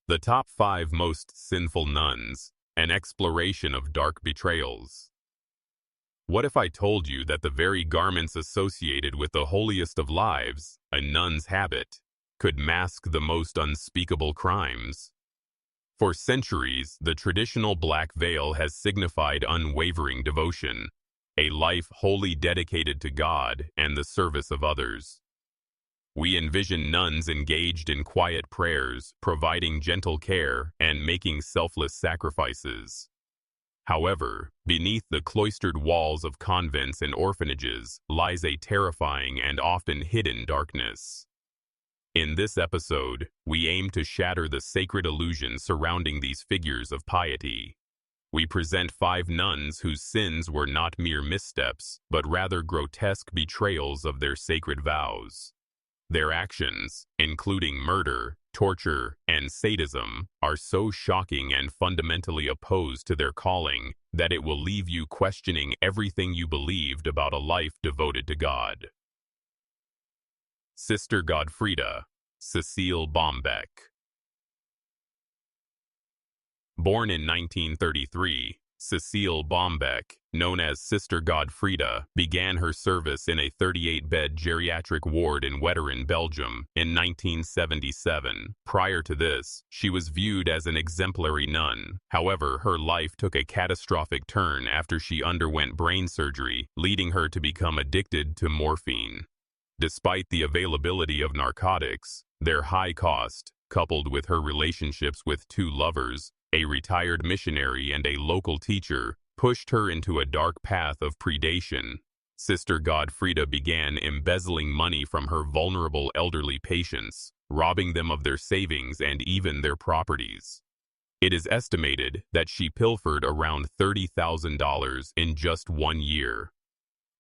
The top 5 most sinful nuns, an exploration of dark betrayals. What if I told you that the very garments associated with the holiest of lives, a nun's habit, could mask the most unspeakable crimes? For centuries, the traditional black veil has signified unwavering devotion, a life wholly dedicated to God and the service of others. We envision nuns engaged in quiet prayers, providing gentle care, and making selfless sacrifices. However, beneath the cloistered walls of convents and orphanages lies a terrifying and often hidden darkness. In this episode, we aim to shatter the sacred illusion surrounding these figures of piety. We present 5 nuns whose sins were not mere missteps, but rather grotesque betrayals of their sacred vows. Their actions, including murder, torture, and sadism, are so shocking and fundamentally opposed to their calling that it will leave you questioning everything you believed about a life devoted to God. Sister Godfrida, Cecile Bombeck. Born in 1933, Cecile Bombeck, known as Sister Godfrida, began her service in a 38-bed geriatric ward in Wetteren, Belgium, in 1977. Prior to this, she was viewed as an exemplary nun. However, her life took a catastrophic turn after she underwent brain surgery, leading her to become addicted to morphine. Despite the availability of narcotics, their high cost, coupled with her relationships with 2 lovers, a retired missionary and a local teacher, pushed her into a dark path of predation. Sister Godfrida began embezzling money from her vulnerable elderly patients, robbing them of their savings and even their properties. It is estimated that she pilfered around $30,000 in just 1 year.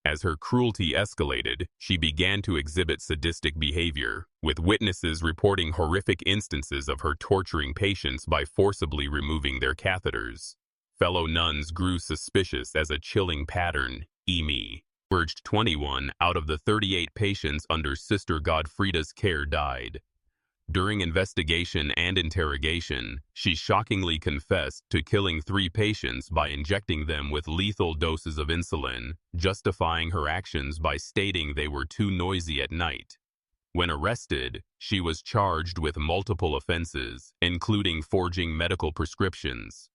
As her cruelty escalated, she began to exhibit sadistic behavior, with witnesses reporting horrific instances of her torturing patients by forcibly removing their catheters. Fellow nuns grew suspicious as a chilling pattern emerged. 21 out of the 38 patients under Sister Godfrida's care died. During investigation and interrogation, she shockingly confessed to killing 3 patients by injecting them with lethal doses of insulin, justifying her actions by stating they were too noisy at night. When arrested, she was charged with multiple offenses, including forging medical prescriptions.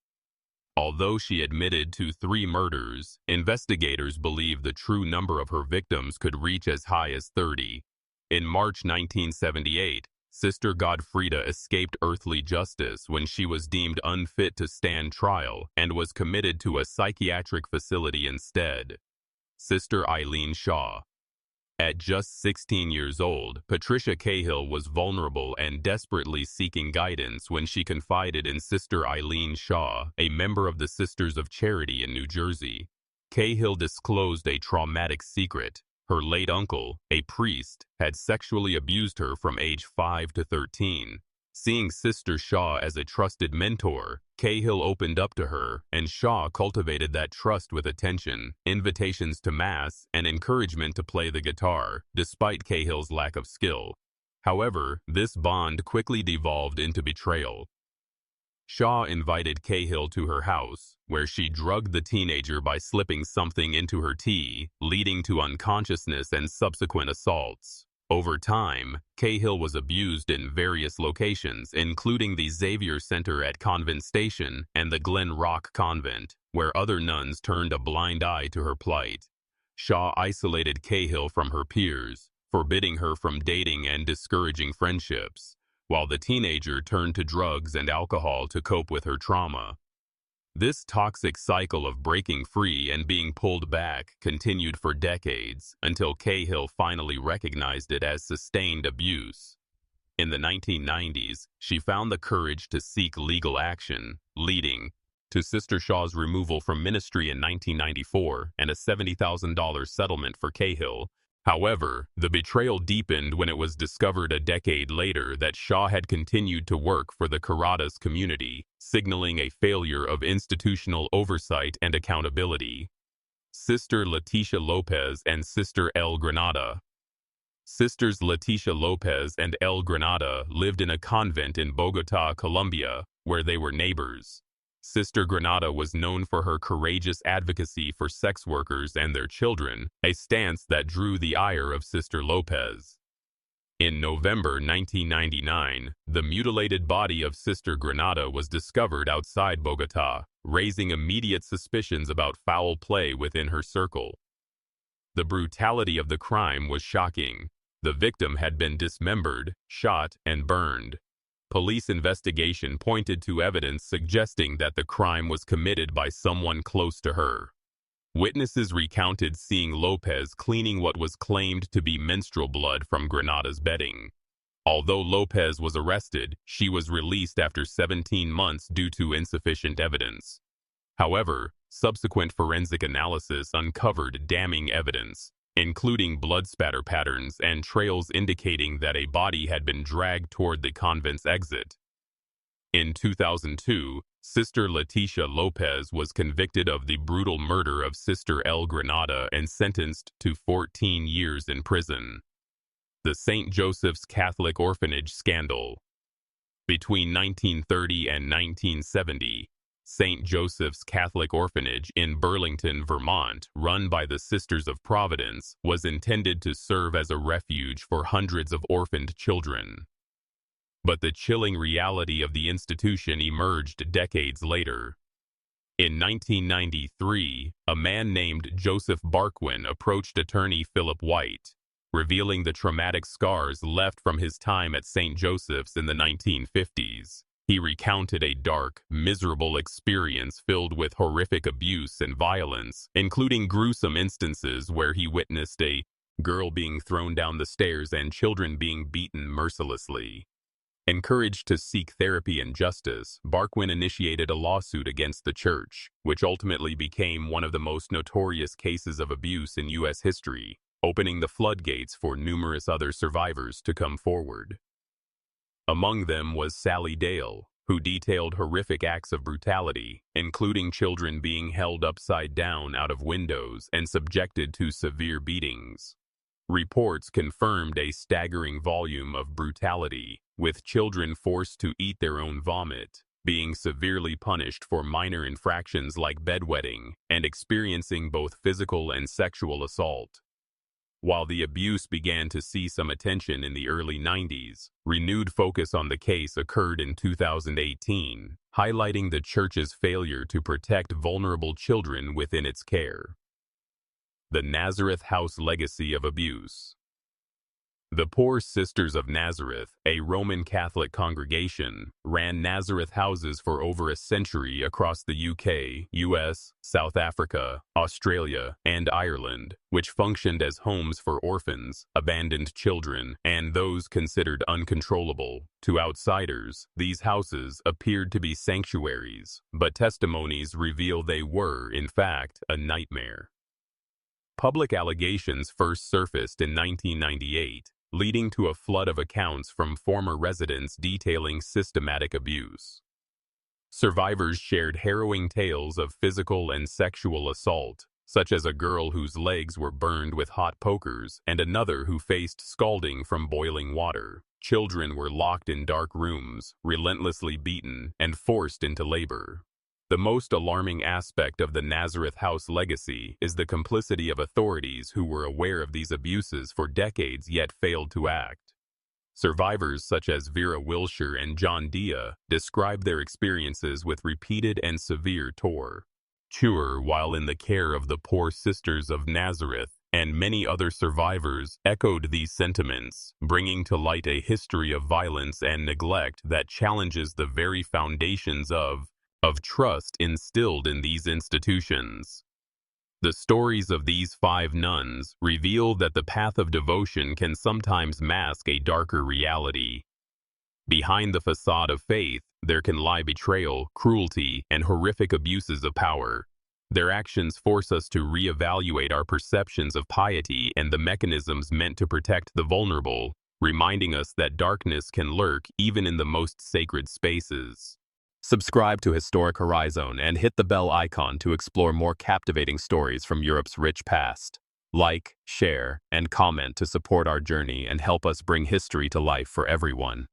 Although she admitted to 3 murders, investigators believe the true number of her victims could reach as high as 30. In March 1978, Sister Godfrida escaped earthly justice when she was deemed unfit to stand trial and was committed to a psychiatric facility instead. Sister Eileen Shaw. At just 16 years old, Patricia Cahill was vulnerable and desperately seeking guidance when she confided in Sister Eileen Shaw, a member of the Sisters of Charity in New Jersey. Cahill disclosed a traumatic secret. Her late uncle, a priest, had sexually abused her from age 5 to 13. Seeing Sister Shaw as a trusted mentor, Cahill opened up to her, and Shaw cultivated that trust with attention, invitations to Mass, and encouragement to play the guitar, despite Cahill's lack of skill. However, this bond quickly devolved into betrayal. Shaw invited Cahill to her house, where she drugged the teenager by slipping something into her tea, leading to unconsciousness and subsequent assaults. Over time, Cahill was abused in various locations, including the Xavier Center at Convent Station and the Glen Rock Convent, where other nuns turned a blind eye to her plight. Shaw isolated Cahill from her peers, forbidding her from dating and discouraging friendships, while the teenager turned to drugs and alcohol to cope with her trauma. This toxic cycle of breaking free and being pulled back continued for decades until Cahill finally recognized it as sustained abuse. In the 1990s, she found the courage to seek legal action, leading to Sister Shaw's removal from ministry in 1994 and a $70,000 settlement for Cahill. However, the betrayal deepened when it was discovered a decade later that Shaw had continued to work for the Caradas community, signaling a failure of institutional oversight and accountability. Sister Leticia Lopez and Sister El Granada. Sisters Leticia Lopez and El Granada lived in a convent in Bogotá, Colombia, where they were neighbors. Sister Granada was known for her courageous advocacy for sex workers and their children, a stance that drew the ire of Sister Lopez. In November 1999, the mutilated body of Sister Granada was discovered outside Bogotá, raising immediate suspicions about foul play within her circle. The brutality of the crime was shocking. The victim had been dismembered, shot, and burned. Police investigation pointed to evidence suggesting that the crime was committed by someone close to her. Witnesses recounted seeing Lopez cleaning what was claimed to be menstrual blood from Granada's bedding. Although Lopez was arrested, she was released after 17 months due to insufficient evidence. However, subsequent forensic analysis uncovered damning evidence, including blood spatter patterns and trails indicating that a body had been dragged toward the convent's exit. In 2002, Sister Leticia Lopez was convicted of the brutal murder of Sister El Granada and sentenced to 14 years in prison. The St. Joseph's Catholic Orphanage Scandal. Between 1930 and 1970, St. Joseph's Catholic Orphanage in Burlington, Vermont, run by the Sisters of Providence, was intended to serve as a refuge for hundreds of orphaned children. But the chilling reality of the institution emerged decades later. In 1993, a man named Joseph Barquin approached attorney Philip White, revealing the traumatic scars left from his time at St. Joseph's in the 1950s. He recounted a dark, miserable experience filled with horrific abuse and violence, including gruesome instances where he witnessed a girl being thrown down the stairs and children being beaten mercilessly. Encouraged to seek therapy and justice, Barquin initiated a lawsuit against the church, which ultimately became one of the most notorious cases of abuse in U.S. history, opening the floodgates for numerous other survivors to come forward. Among them was Sally Dale, who detailed horrific acts of brutality, including children being held upside down out of windows and subjected to severe beatings. Reports confirmed a staggering volume of brutality, with children forced to eat their own vomit, being severely punished for minor infractions like bedwetting, and experiencing both physical and sexual assault. While the abuse began to see some attention in the early 90s, renewed focus on the case occurred in 2018, highlighting the church's failure to protect vulnerable children within its care. The Nazareth House Legacy of Abuse. The Poor Sisters of Nazareth, a Roman Catholic congregation, ran Nazareth houses for over a century across the UK, US, South Africa, Australia, and Ireland, which functioned as homes for orphans, abandoned children, and those considered uncontrollable. To outsiders, these houses appeared to be sanctuaries, but testimonies reveal they were, in fact, a nightmare. Public allegations first surfaced in 1998, leading to a flood of accounts from former residents detailing systematic abuse. Survivors shared harrowing tales of physical and sexual assault, such as a girl whose legs were burned with hot pokers and another who faced scalding from boiling water. Children were locked in dark rooms, relentlessly beaten, and forced into labor. The most alarming aspect of the Nazareth House legacy is the complicity of authorities who were aware of these abuses for decades yet failed to act. Survivors such as Vera Wilshire and John Dia describe their experiences with repeated and severe torture while in the care of the Poor Sisters of Nazareth, and many other survivors echoed these sentiments, bringing to light a history of violence and neglect that challenges the very foundations of trust instilled in these institutions. The stories of these 5 nuns reveal that the path of devotion can sometimes mask a darker reality. Behind the facade of faith, there can lie betrayal, cruelty, and horrific abuses of power. Their actions force us to reevaluate our perceptions of piety and the mechanisms meant to protect the vulnerable, reminding us that darkness can lurk even in the most sacred spaces. Subscribe to Historic Horizon and hit the bell icon to explore more captivating stories from Europe's rich past. Like, share, and comment to support our journey and help us bring history to life for everyone.